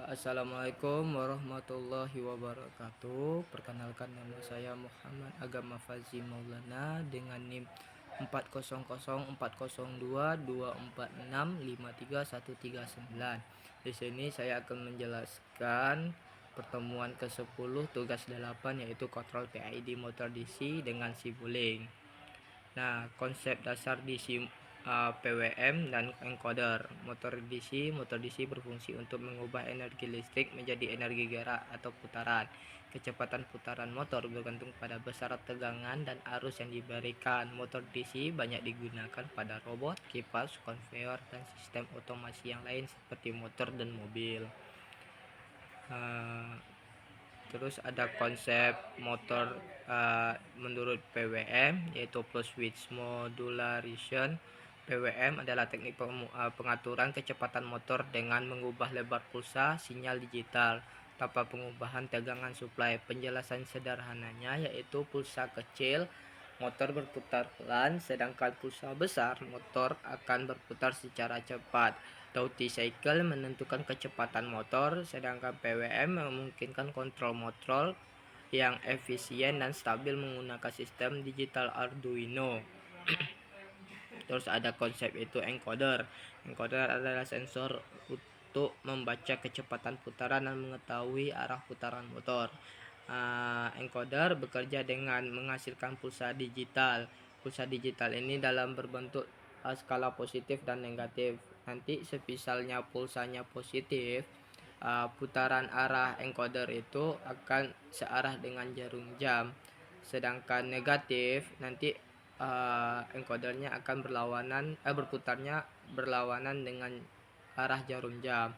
Assalamualaikum warahmatullahi wabarakatuh. Perkenalkan, nama saya Muhammad Agama Fazi Maulana dengan NIM 400404224653139. Di sini saya akan menjelaskan pertemuan ke-10 tugas 8, yaitu kontrol PID motor DC dengan simulink. Nah, konsep dasar DC PWM dan encoder. Motor DC berfungsi untuk mengubah energi listrik menjadi energi gerak atau putaran. Kecepatan putaran motor bergantung pada besaran tegangan dan arus yang diberikan. Motor DC banyak digunakan pada robot, kipas, konveyor, dan sistem otomasi yang lain seperti motor dan mobil. Terus ada konsep motor menurut PWM, yaitu pulse width modulation. PWM adalah teknik pengaturan kecepatan motor dengan mengubah lebar pulsa sinyal digital tanpa pengubahan tegangan suplai. Penjelasan sederhananya yaitu pulsa kecil motor berputar pelan, sedangkan pulsa besar motor akan berputar secara cepat. Duty cycle menentukan kecepatan motor, sedangkan PWM memungkinkan kontrol motor yang efisien dan stabil menggunakan sistem digital Arduino. Terus ada konsep itu encoder. Encoder adalah sensor untuk membaca kecepatan putaran dan mengetahui arah putaran motor. Encoder bekerja dengan menghasilkan pulsa digital. Pulsa digital ini dalam berbentuk skala positif dan negatif. Nanti semisalnya pulsanya positif, putaran arah encoder itu akan searah dengan jarum jam. Sedangkan negatif, nanti encodernya akan berputarnya berlawanan dengan arah jarum jam.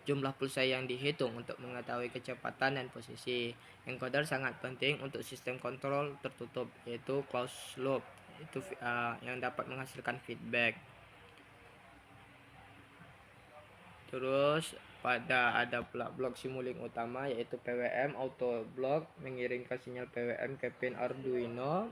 Jumlah pulsa yang dihitung untuk mengetahui kecepatan dan posisi. Encoder sangat penting untuk sistem kontrol tertutup, yaitu closed loop, itu yang dapat menghasilkan feedback. Terus ada pula blok simulink utama, yaitu PWM auto block, mengirimkan sinyal PWM ke pin Arduino,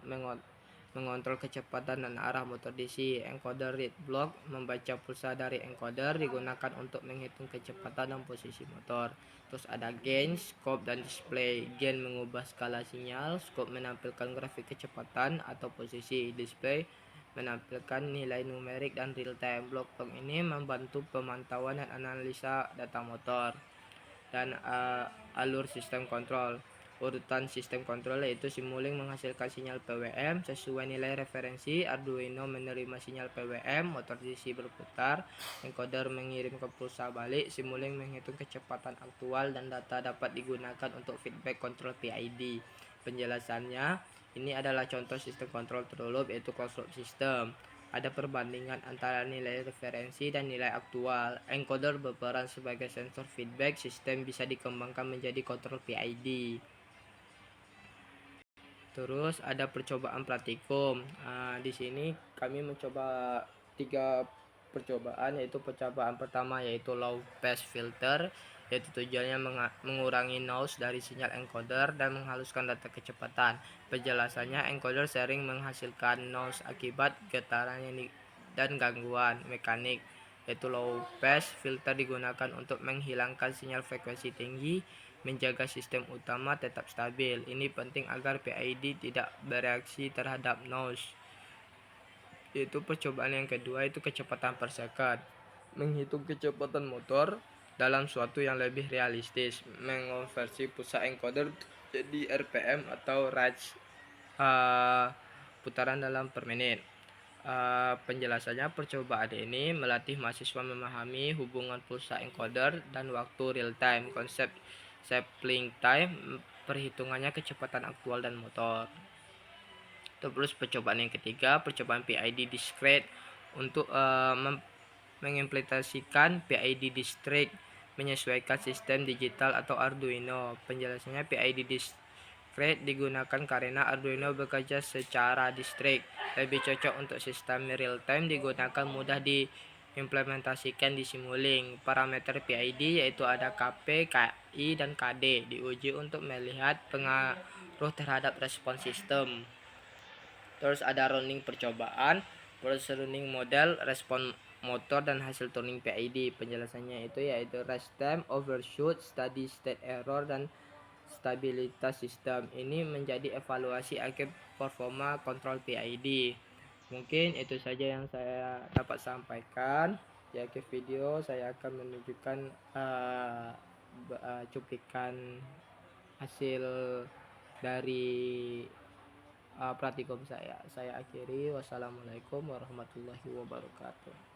mengontrol kecepatan dan arah motor DC. Encoder read block membaca pulsa dari encoder, digunakan untuk menghitung kecepatan dan posisi motor. Terus ada gain, scope, dan display. Gain mengubah skala sinyal, scope menampilkan grafik kecepatan atau posisi, display menampilkan nilai numerik dan real time. Blok ini membantu pemantauan dan analisa data motor. Dan alur sistem kontrol. Urutan sistem kontrol yaitu simulink menghasilkan sinyal PWM sesuai nilai referensi, Arduino menerima sinyal PWM, motor DC berputar, encoder mengirim ke pulsa balik, simulink menghitung kecepatan aktual, dan data dapat digunakan untuk feedback kontrol PID. Penjelasannya, ini adalah contoh sistem kontrol tertutup, yaitu closed loop system. Ada perbandingan antara nilai referensi dan nilai aktual. Encoder berperan sebagai sensor feedback. Sistem bisa dikembangkan menjadi kontrol PID. Terus ada percobaan praktikum. Di sini kami mencoba 3 percobaan, yaitu percobaan pertama yaitu low pass filter, yaitu tujuannya mengurangi noise dari sinyal encoder dan menghaluskan data kecepatan. Penjelasannya, encoder sering menghasilkan noise akibat getaran dan gangguan mekanik, yaitu low pass filter digunakan untuk menghilangkan sinyal frekuensi tinggi, menjaga sistem utama tetap stabil. Ini penting agar PID tidak bereaksi terhadap noise. Yaitu percobaan yang kedua itu kecepatan per second, menghitung kecepatan motor dalam suatu yang lebih realistis, mengonversi pulsa encoder jadi RPM atau rates putaran dalam per menit. Penjelasannya, percobaan ini melatih mahasiswa memahami hubungan pulsa encoder dan waktu real time. Konsep sampling time, perhitungannya kecepatan aktual dan motor. Terus percobaan yang ketiga, percobaan PID discrete untuk mengimplementasikan PID discrete menyesuaikan sistem digital atau Arduino. Penjelasannya, PID discrete digunakan karena Arduino bekerja secara discrete, lebih cocok untuk sistem real time, digunakan mudah diimplementasikan di simulink. Parameter PID yaitu ada KP, KI, dan KD, diuji untuk melihat pengaruh terhadap respon sistem. Terus ada running percobaan, proses running model respon motor dan hasil tuning PID. Penjelasannya itu yaitu rest time, overshoot, steady state error, dan stabilitas sistem. Ini menjadi evaluasi akhir performa kontrol PID. Mungkin itu saja yang saya dapat sampaikan. Di akhir video saya akan menunjukkan cuplikan hasil dari praktikum saya. Saya akhiri. Wassalamualaikum warahmatullahi wabarakatuh.